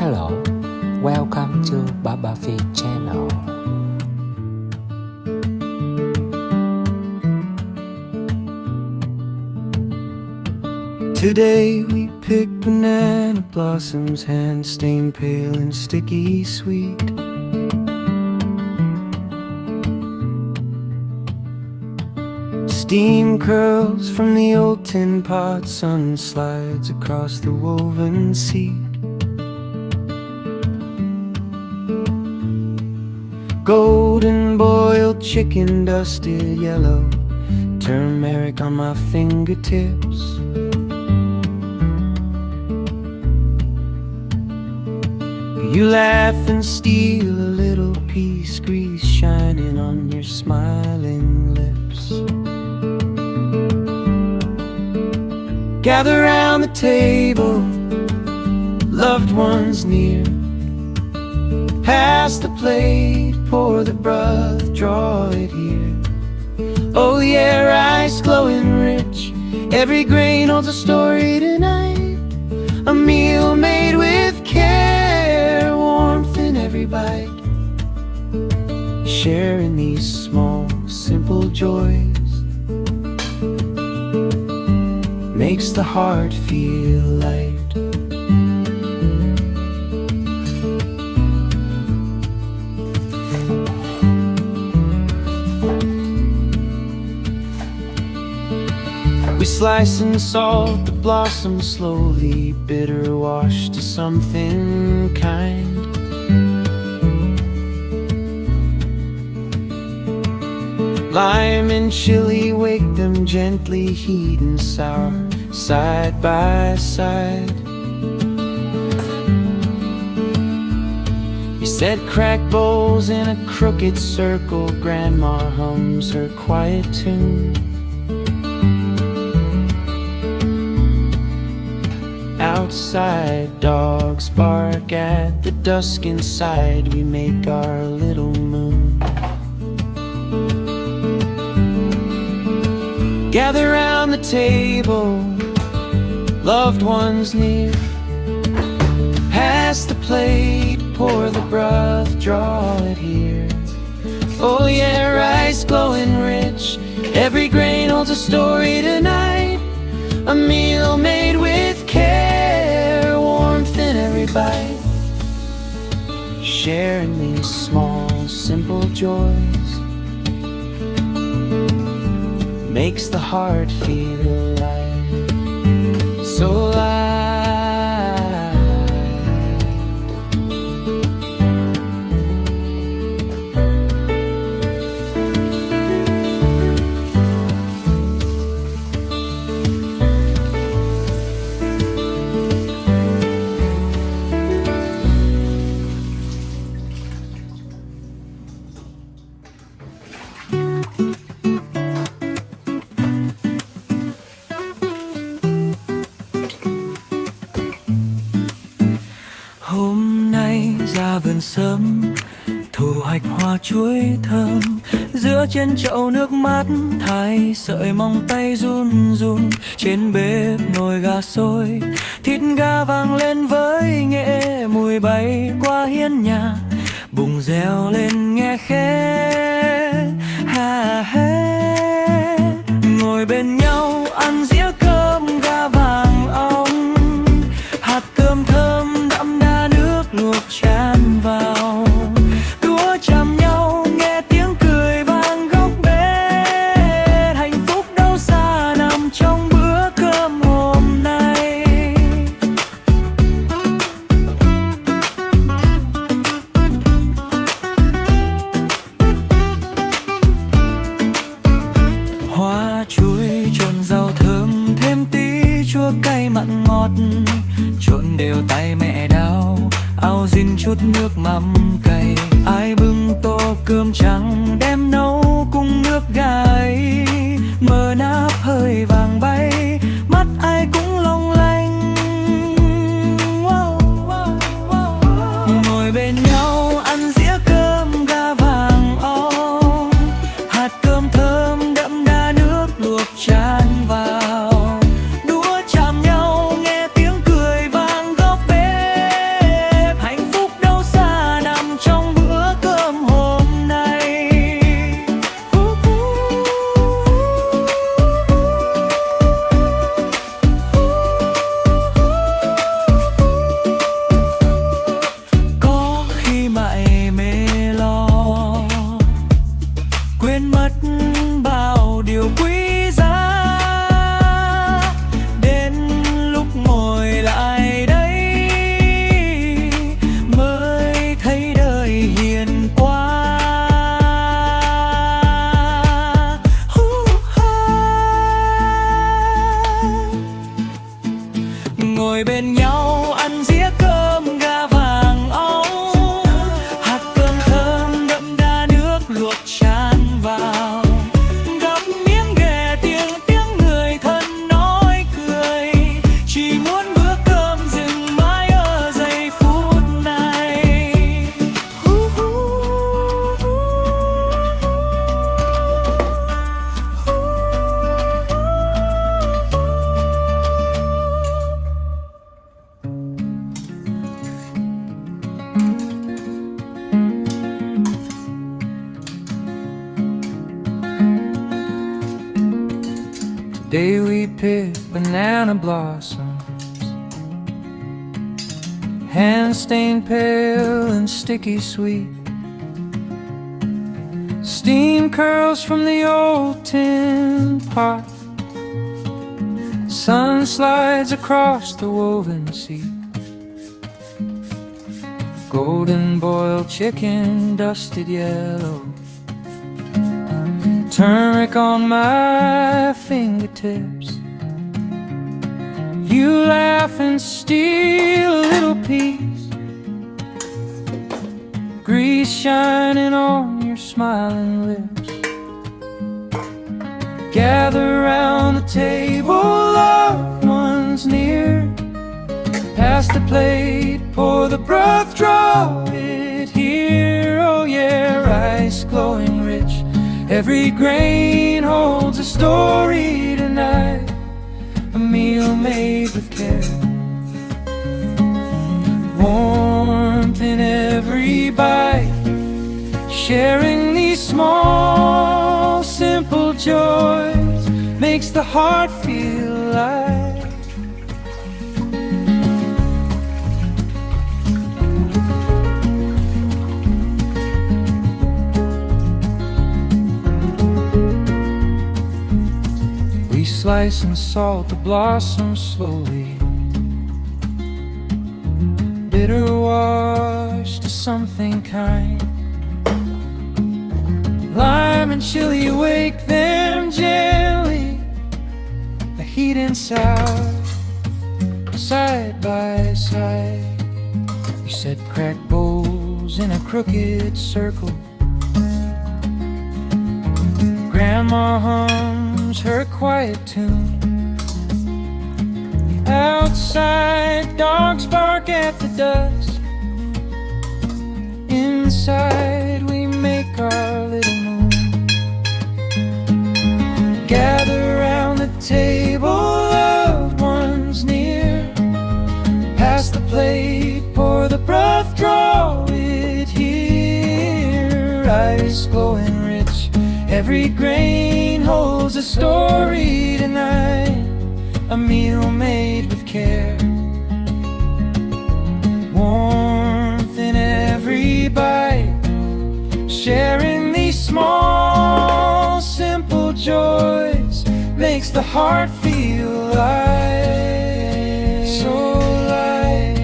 Hello, welcome to Baba Feed channel. Today we pick banana blossoms, hand-stained pale and sticky sweet. Steam curls from the old tin pot, sun slides across the woven seat. Golden boiled chicken, dusted yellow, turmeric on my fingertips. You laugh and steal a little piece, grease shining on your smiling lips. Gather round the table, loved ones near. Pass the plate, pour the broth, draw it here. Oh yeah, rice glowing rich, every grain holds a story tonight. A meal made with care, warmth in every bite. Sharing these small, simple joys makes the heart feel light. We slice and salt the blossom slowly, bitter wash to something kind. Lime and chili, wake them gently, heat and sour, side by side. We set cracked bowls in a crooked circle, Grandma hums her quiet tune. Outside, dogs bark at the dusk. Inside, we make our little moon. Gather round the table, loved ones near. Pass the plate, pour the broth, draw it here. Oh yeah, rice glowing rich, every grain holds a story tonight. A meal made with care, warmth in every bite. Sharing these small, simple joys makes the heart feel light, so light. Hôm nay ra vườn sớm, thu hoạch hoa chuối thơm. Giữa trên chậu nước mắt, thái sợi móng tay run run. Trên bếp nồi gà sôi, thịt gà vang lên với nghệ. Mùi bay qua hiên nhà, bụng reo lên nghe khẽ. Ha ha, ngồi bên nhau ăn dĩa cơm gà vàng óng. Hạt cơm thơm đậm đà nước luộc tràn vào. Đũa chạm nhau nghe tiếng cười vang góc bếp. Hạnh phúc đâu xa nằm trong bữa cơm hôm nay. Hoa chuối trộn rau thơm, thêm tí chua cay mặn ngọt. Trộn đều tay mẹ đào, ao rin chút nước mắm cay. Ai bưng tô cơm trắng đem nấu cùng nước gà ấy. Mờ nắp hơi vàng bay, mắt ai cũng long lanh. Ngồi bên nhau ăn dĩa cơm gà vàng óng. Hạt cơm thơm đậm đà nước luộc tràn vào. Đũa chạm nhau nghe tiếng cười vang góc bếp. Day we pick banana blossoms, hands stained pale and sticky sweet. Steam curls from the old tin pot, sun slides across the woven seat. Golden boiled chicken, dusted yellow, turmeric on my fingertips. You laugh and steal a little piece, grease shining on your smiling lips. Gather round the table, loved ones near. Pass the plate, pour the broth, draw it here. Oh yeah, rice glowing rich, every grain holds a story tonight. A meal made with care, warmth in every bite. Sharing these small, simple joys makes the heart feel light. We slice and salt the blossoms slowly, bitter wash to something kind. Lime and chili wake them gently, the heat and sour, side by side. You set cracked bowls in a crooked circle. Grandma hums her quiet tune. Outside, dogs bark at the dusk. Inside, we make our little moon. Gather round the table, loved ones near. Pass the plate, pour the broth, draw it here. Rice glowing rich, every grain holds a story tonight. A meal made with care, warmth in every bite. Sharing these small, simple joys makes the heart feel light, so light.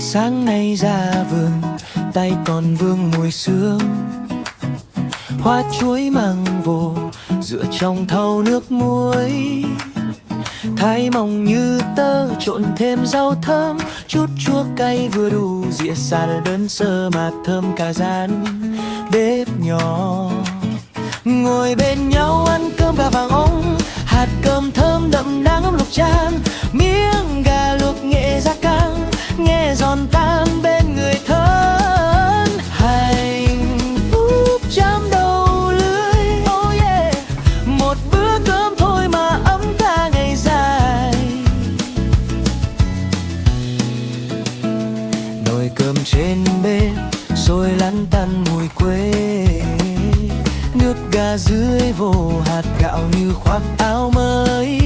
Sáng nay ra vườn, tay còn vương mùi sương. Hoa chuối măng vồ dựa trong thau nước muối. Thái mỏng như tơ trộn thêm rau thơm, chút chua cay vừa đủ, dĩa xà đơn sơ mà thơm cả gian bếp nhỏ. Ngồi bên nhau ăn cơm gà vàng ống, hạt cơm thơm đậm đang ấm lục chan. Miếng gà luộc nghệ da căng, nghe giòn tan bên người thân. Hạnh phúc trăm đầu lưới, oh yeah. Một bữa cơm thôi mà ấm cả ngày dài. Nồi cơm trên bếp sôi lăn tăn mùi quê. Nước gà dưới vồ, hạt gạo như khoác áo mới.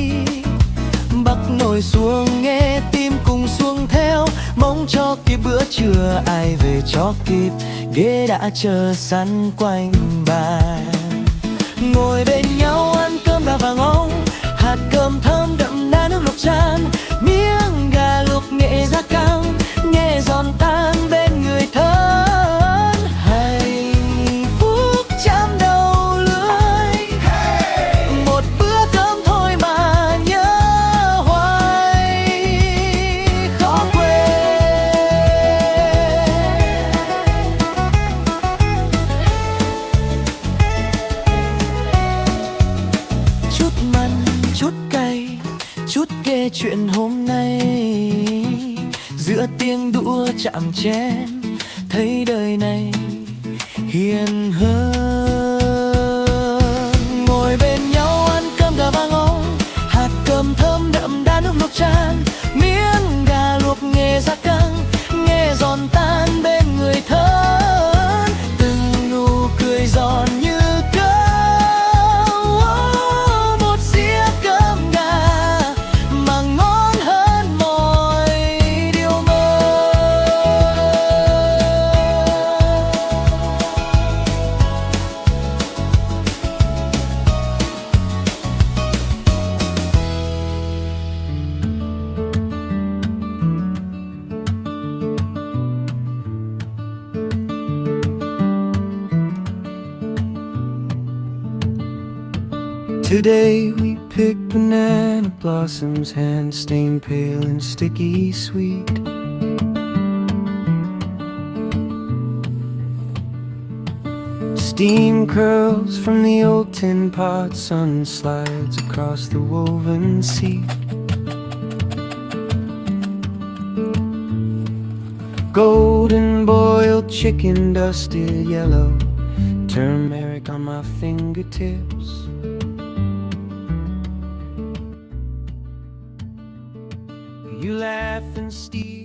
Bắc nồi xuống nghe tim cùng xuông theo, mong cho kịp bữa trưa ai về cho kịp, ghế đã chờ sẵn quanh bàn. Ngồi bên nhau ăn cơm gà vàng ống, hạt cơm thơm đậm đà nước luộc chan. Miếng gà luộc nghệ da căng, nghe giòn tan bên người thân. Hạnh phúc trăm đầu lưới, một bữa cơm thôi mà nhớ hoài khó quên. chút cay, chút ghê chuyện hôm nay. Giữa tiếng đũa chạm chén, thấy đời này hiền hơn. Ngồi bên nhau ăn cơm gà vang ống, hạt cơm thơm đậm đà nước luộc chan, miếng gà luộc nghe ra căng, nghe giòn tan bên người thân. Từng nụ cười giòn như cơm, một dĩa cơm gà mà ngon hơn mọi điều mơ. Today we picked banana blossoms, hand stained pale and sticky sweet. Steam curls from the old tin pot, sun slides across the woven seat. Golden boiled chicken, dusted yellow, turmeric on my fingertips. You laugh and steal